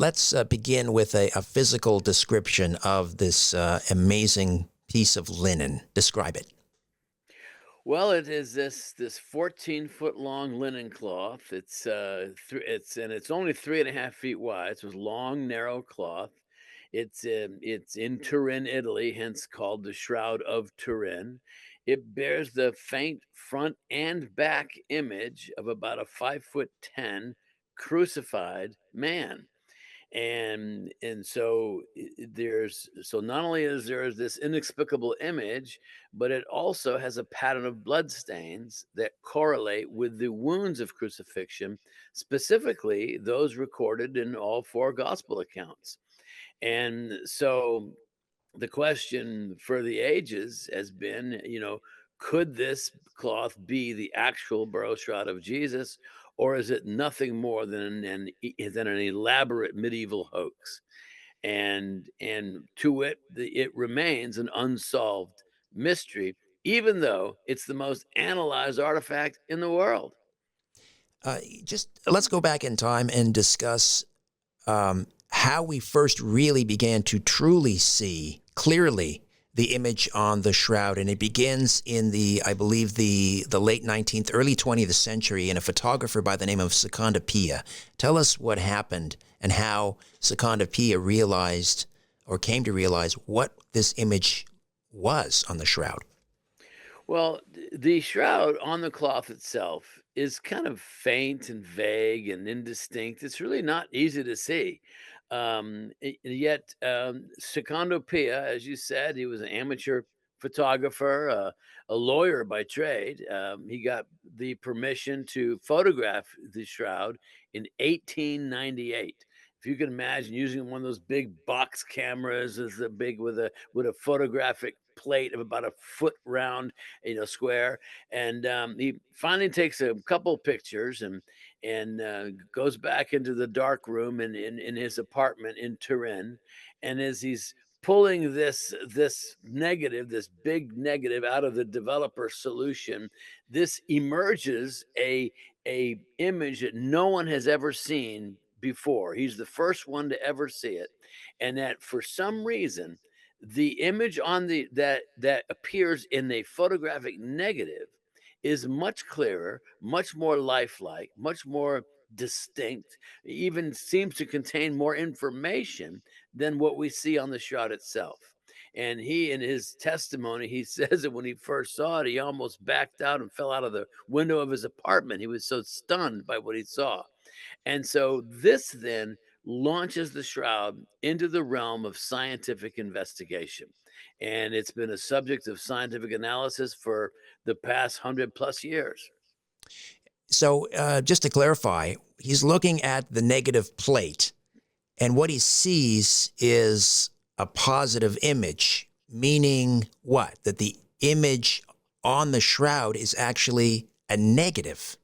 let's begin with a physical description of this amazing piece of linen. Describe it. Well, it is this 14-foot long linen cloth. It's only 3.5 feet wide. So it's long, narrow cloth. It's in Turin, Italy, hence called the Shroud of Turin. It bears the faint front and back image of about a 5'10" crucified man. And so there's so not only is there this inexplicable image, but it also has a pattern of blood stains that correlate with the wounds of crucifixion, specifically those recorded in all four gospel accounts. And so the question for the ages has been, could this cloth be the actual burial shroud of Jesus, or is it nothing more than an elaborate medieval hoax? And to it, it remains an unsolved mystery, even though it's the most analyzed artifact in the world. Just let's go back in time and discuss how we first really began to truly see clearly the image on the shroud. And it begins in I believe, the late 19th, early 20th century, in a photographer by the name of Secondo Pia. Tell us what happened and how Secondo Pia realized or came to realize what this image was on the shroud. Well, the shroud on the cloth itself is kind of faint and vague and indistinct. It's really not easy to see. Yet, Secondo Pia, as you said, he was an amateur photographer, a lawyer by trade. He got the permission to photograph the shroud in 1898. If you can imagine using one of those big box cameras, is a big with a photographic plate of about a foot round, square. And he finally takes a couple pictures and goes back into the dark room in his apartment in Turin. And as he's pulling this big negative out of the developer solution, this emerges a image that no one has ever seen before. He's the first one to ever see it. And that for some reason, the image on that appears in the photographic negative is much clearer, much more lifelike, much more distinct, even seems to contain more information than what we see on the shot itself. And he, in his testimony, he says that when he first saw it, he almost backed out and fell out of the window of his apartment. He was so stunned by what he saw. And so this then launches the shroud into the realm of scientific investigation. And it's been a subject of scientific analysis for the past 100+ years. So, just to clarify, he's looking at the negative plate, and what he sees is a positive image, meaning what? That the image on the shroud is actually a negative.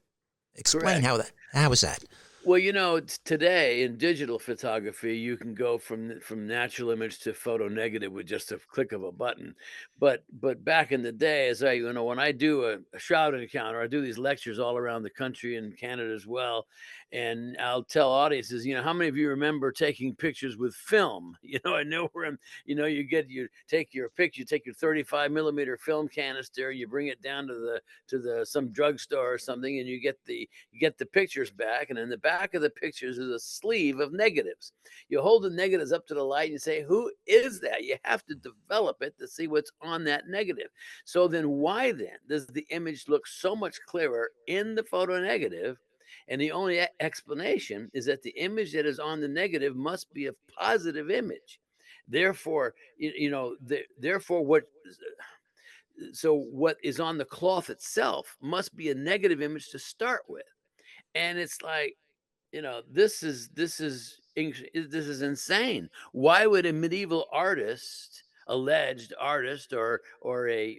Explain Correct. how is that? Well, today in digital photography, you can go from natural image to photo negative with just a click of a button. But back in the day, when I do a shroud encounter, I do these lectures all around the country and Canada as well, and I'll tell audiences, how many of you remember taking pictures with film? I know where you take your picture, you take your 35 millimeter film canister, you bring it down to the some drugstore or something, and you get the pictures back, and in the back of the pictures is a sleeve of negatives. You hold the negatives up to the light and you say, who is that? You have to develop it to see what's on that negative. So then why then does the image look so much clearer in the photo negative? And the only explanation is that the image that is on the negative must be a positive image. Therefore, therefore, what is on the cloth itself must be a negative image to start with. And it's like, this is insane. Why would a medieval artist, alleged artist, or a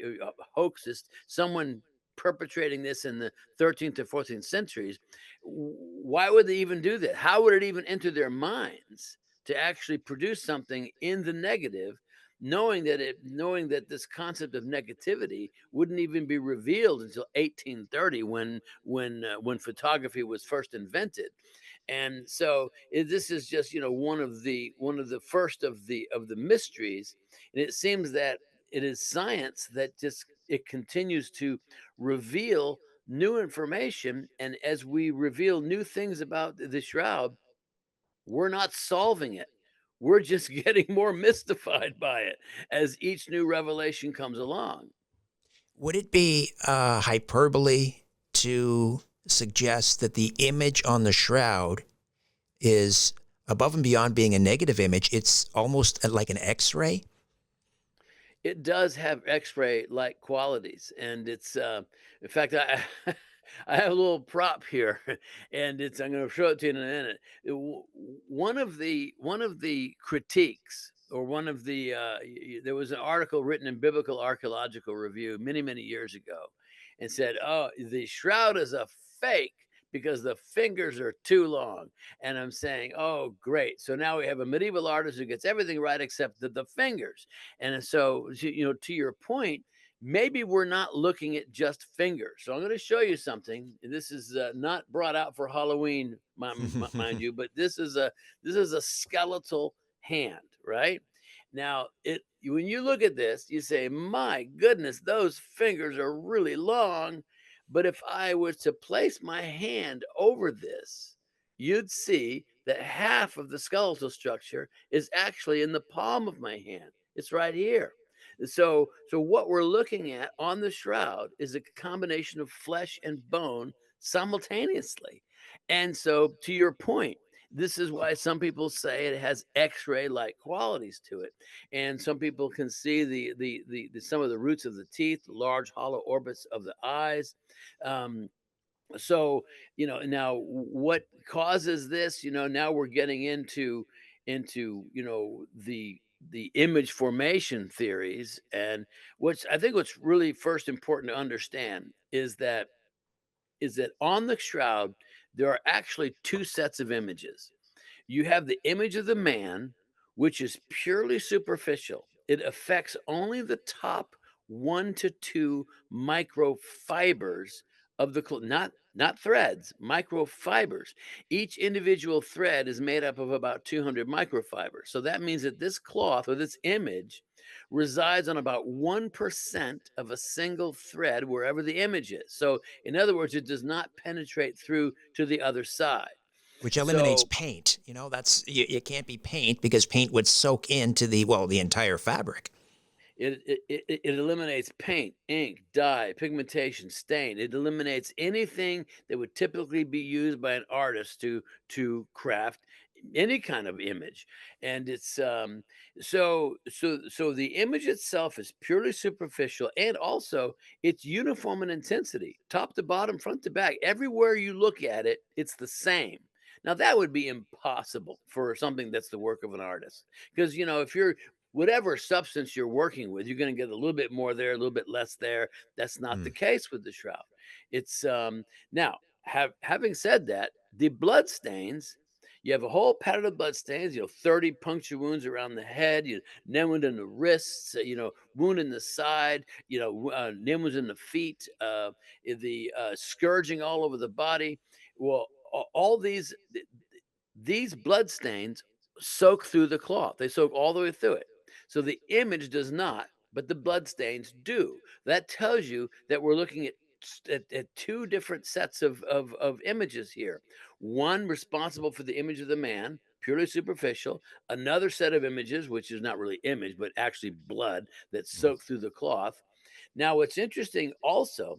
hoaxist, someone perpetrating this in the 13th to 14th centuries, why would they even do that? How would it even enter their minds to actually produce something in the negative knowing that this concept of negativity wouldn't even be revealed until 1830, when photography was first invented. And so this is just, one of the first of the mysteries. And it seems that it is science that just it continues to reveal new information. And as we reveal new things about the shroud, we're not solving it. We're just getting more mystified by it as each new revelation comes along. Would it be hyperbole to suggest that the image on the shroud is above and beyond being a negative image? It's almost like an X-ray. It does have X-ray like qualities, and it's in fact, I I have a little prop here, and it's I'm going to show it to you in a minute. One of the critiques, or one of the there was an article written in Biblical Archaeological Review many years ago, and said, "Oh, the shroud is a fake because the fingers are too long." And I'm saying, "Oh, great! So now we have a medieval artist who gets everything right except the fingers." And so, to your point, maybe we're not looking at just fingers. So I'm going to show you something. This is not brought out for Halloween, mind you, but this is a skeletal hand, right? Now, it when you look at this, you say, "My goodness, those fingers are really long." But if I was to place my hand over this, you'd see that half of the skeletal structure is actually in the palm of my hand. It's right here. So what we're looking at on the shroud is a combination of flesh and bone simultaneously. And so, to your point, this is why some people say it has X-ray like qualities to it, and some people can see some of the roots of the teeth, the large hollow orbits of the eyes. Um, so now what causes this, now we're getting into the image formation theories. And what's really first important to understand is that on the shroud there are actually two sets of images. You have the image of the man, which is purely superficial. It affects only the top 1 to 2 microfibers of the not threads, microfibers. Each individual thread is made up of about 200 microfibers. So that means that this cloth or this image resides on about 1% of a single thread wherever the image is. So in other words, it does not penetrate through to the other side. Which eliminates So paint. That's it can't be paint because paint would soak into the entire fabric. it eliminates paint, ink, dye, pigmentation, stain. It eliminates anything that would typically be used by an artist to craft any kind of image. And it's so the image itself is purely superficial, and also it's uniform in intensity, top to bottom, front to back. Everywhere you look at it, it's the same. Now that would be impossible for something that's the work of an artist, because if you're whatever substance you're working with, you're going to get a little bit more there, a little bit less there. That's not Hmm. the case with the shroud. It's now having said that, the blood stains. You have a whole pattern of blood stains. 30 puncture wounds around the head. Name wound in the wrists. Wound in the side. Name wounds in the feet. The scourging all over the body. Well, all these blood stains soak through the cloth. They soak all the way through it. So the image does not, but the blood stains do. That tells you that we're looking at two different sets of images here. One responsible for the image of the man, purely superficial. Another set of images, which is not really image, but actually blood that soak through the cloth. Now, what's interesting also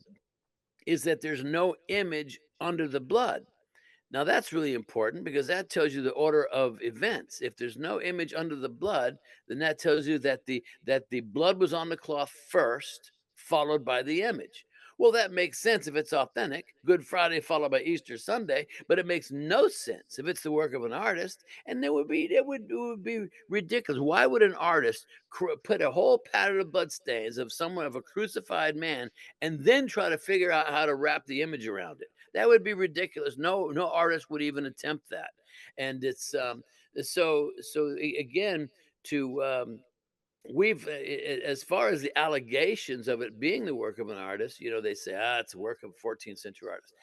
is that there's no image under the blood. Now that's really important because that tells you the order of events. If there's no image under the blood, then that tells you that the blood was on the cloth first, followed by the image. Well, that makes sense if it's authentic. Good Friday followed by Easter Sunday, but it makes no sense if it's the work of an artist. And it would be ridiculous. Why would an artist put a whole pattern of blood stains of someone of a crucified man and then try to figure out how to wrap the image around it? That would be ridiculous. No artist would even attempt that. And it's again, to we've as far as the allegations of it being the work of an artist, they say, it's a work of a 14th century artist.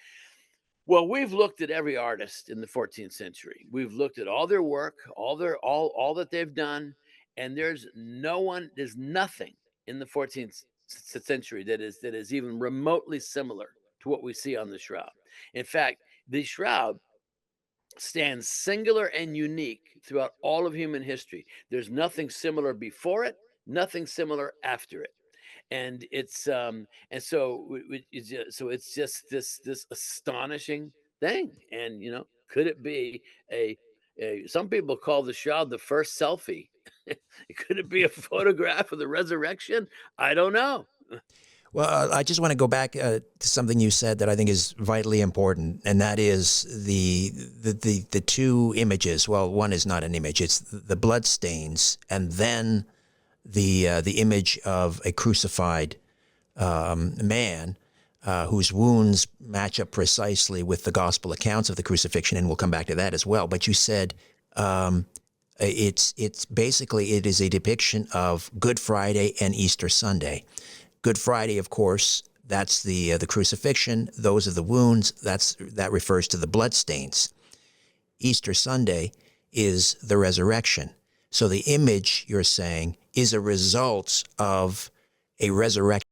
Well, we've looked at every artist in the 14th century. We've looked at all their work, all that they've done, and there's nothing in the 14th century that is even remotely similar to what we see on the shroud. In fact, the shroud stands singular and unique throughout all of human history. There's nothing similar before it, nothing similar after it. And so it's just this astonishing thing. And could it be some people call the shroud the first selfie? Could it be a photograph of the resurrection? I don't know. Well, I just want to go back to something you said that I think is vitally important, and that is the two images. Well, one is not an image; it's the blood stains, and then the image of a crucified man whose wounds match up precisely with the gospel accounts of the crucifixion, and we'll come back to that as well. But you said it's basically it is a depiction of Good Friday and Easter Sunday. Good Friday, of course, that's the crucifixion. Those are the wounds. That refers to the blood stains. Easter Sunday is the resurrection. So the image, you're saying, is a result of a resurrection